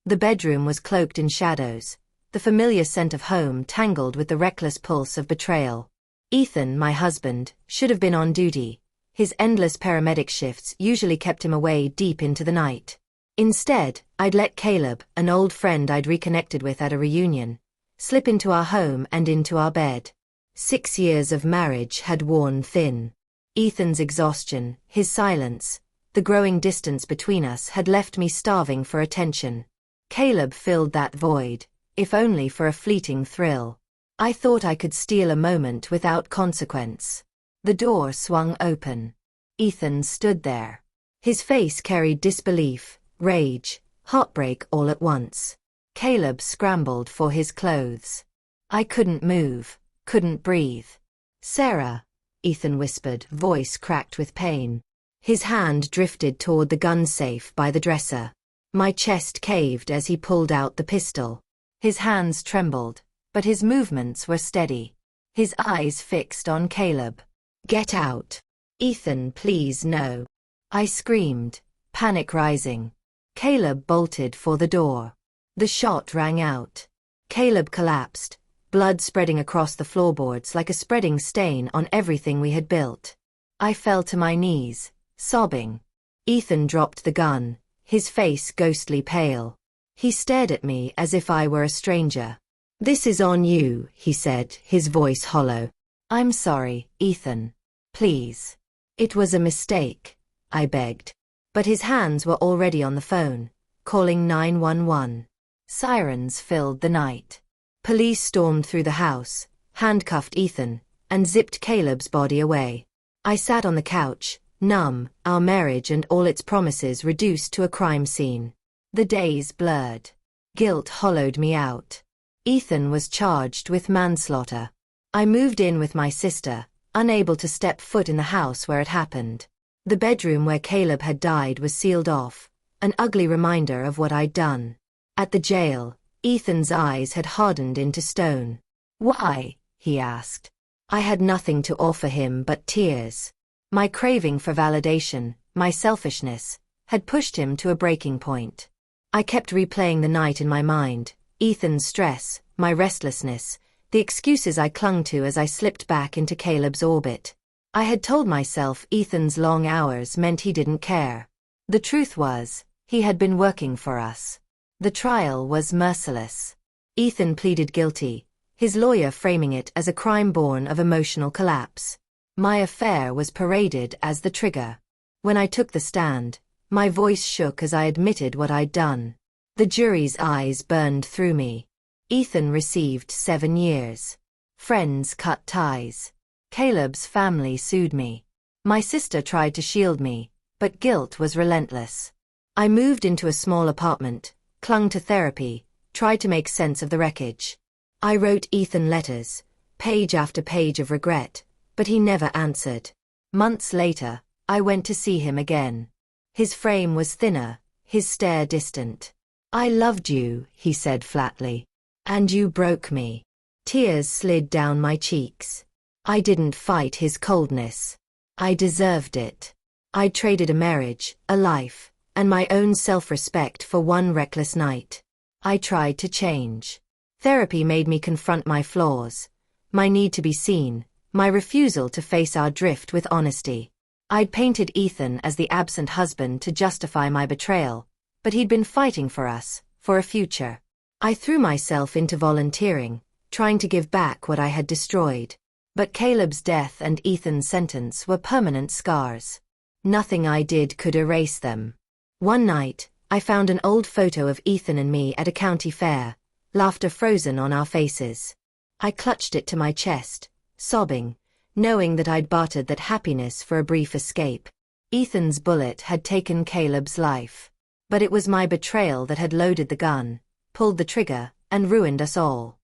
The bedroom was cloaked in shadows, the familiar scent of home tangled with the reckless pulse of betrayal. Ethan, my husband, should have been on duty. His endless paramedic shifts usually kept him away deep into the night. Instead, I'd let Caleb, an old friend I'd reconnected with at a reunion, slip into our home and into our bed. 6 years of marriage had worn thin. Ethan's exhaustion, his silence, the growing distance between us had left me starving for attention. Caleb filled that void, if only for a fleeting thrill. I thought I could steal a moment without consequence. The door swung open. Ethan stood there. His face carried disbelief, rage, heartbreak all at once. Caleb scrambled for his clothes. I couldn't move, couldn't breathe. "Sarah," Ethan whispered, voice cracked with pain. His hand drifted toward the gun safe by the dresser. My chest caved as he pulled out the pistol. His hands trembled, but his movements were steady. His eyes fixed on Caleb. "Get out. Ethan, please no." I screamed, panic rising. Caleb bolted for the door. The shot rang out. Caleb collapsed, blood spreading across the floorboards like a spreading stain on everything we had built. I fell to my knees, sobbing. Ethan dropped the gun, his face ghostly pale. He stared at me as if I were a stranger. "This is on you," he said, his voice hollow. "I'm sorry, Ethan. Please." "It was a mistake," I begged. But his hands were already on the phone, calling 911. Sirens filled the night. Police stormed through the house, handcuffed Ethan, and zipped Caleb's body away. I sat on the couch, numb, our marriage and all its promises reduced to a crime scene. The days blurred. Guilt hollowed me out. Ethan was charged with manslaughter. I moved in with my sister, unable to step foot in the house where it happened. The bedroom where Caleb had died was sealed off, an ugly reminder of what I'd done. At the jail, Ethan's eyes had hardened into stone. "Why?" he asked. I had nothing to offer him but tears. My craving for validation, my selfishness, had pushed him to a breaking point. I kept replaying the night in my mind, Ethan's stress, my restlessness, the excuses I clung to as I slipped back into Caleb's orbit. I had told myself Ethan's long hours meant he didn't care. The truth was, he had been working for us. The trial was merciless. Ethan pleaded guilty, his lawyer framing it as a crime born of emotional collapse. My affair was paraded as the trigger. When I took the stand, my voice shook as I admitted what I'd done. The jury's eyes burned through me. Ethan received 7 years. Friends cut ties. Caleb's family sued me. My sister tried to shield me, but guilt was relentless. I moved into a small apartment, clung to therapy, tried to make sense of the wreckage. I wrote Ethan letters, page after page of regret, but he never answered. Months later, I went to see him again. His frame was thinner, his stare distant. "I loved you," he said flatly. "And you broke me." Tears slid down my cheeks. I didn't fight his coldness. I deserved it. I'd traded a marriage, a life, and my own self-respect for one reckless night. I tried to change. Therapy made me confront my flaws, my need to be seen, my refusal to face our drift with honesty. I'd painted Ethan as the absent husband to justify my betrayal, but he'd been fighting for us, for a future. I threw myself into volunteering, trying to give back what I had destroyed. But Caleb's death and Ethan's sentence were permanent scars. Nothing I did could erase them. One night, I found an old photo of Ethan and me at a county fair, laughter frozen on our faces. I clutched it to my chest, sobbing, knowing that I'd bartered that happiness for a brief escape. Ethan's bullet had taken Caleb's life. But it was my betrayal that had loaded the gun, pulled the trigger, and ruined us all.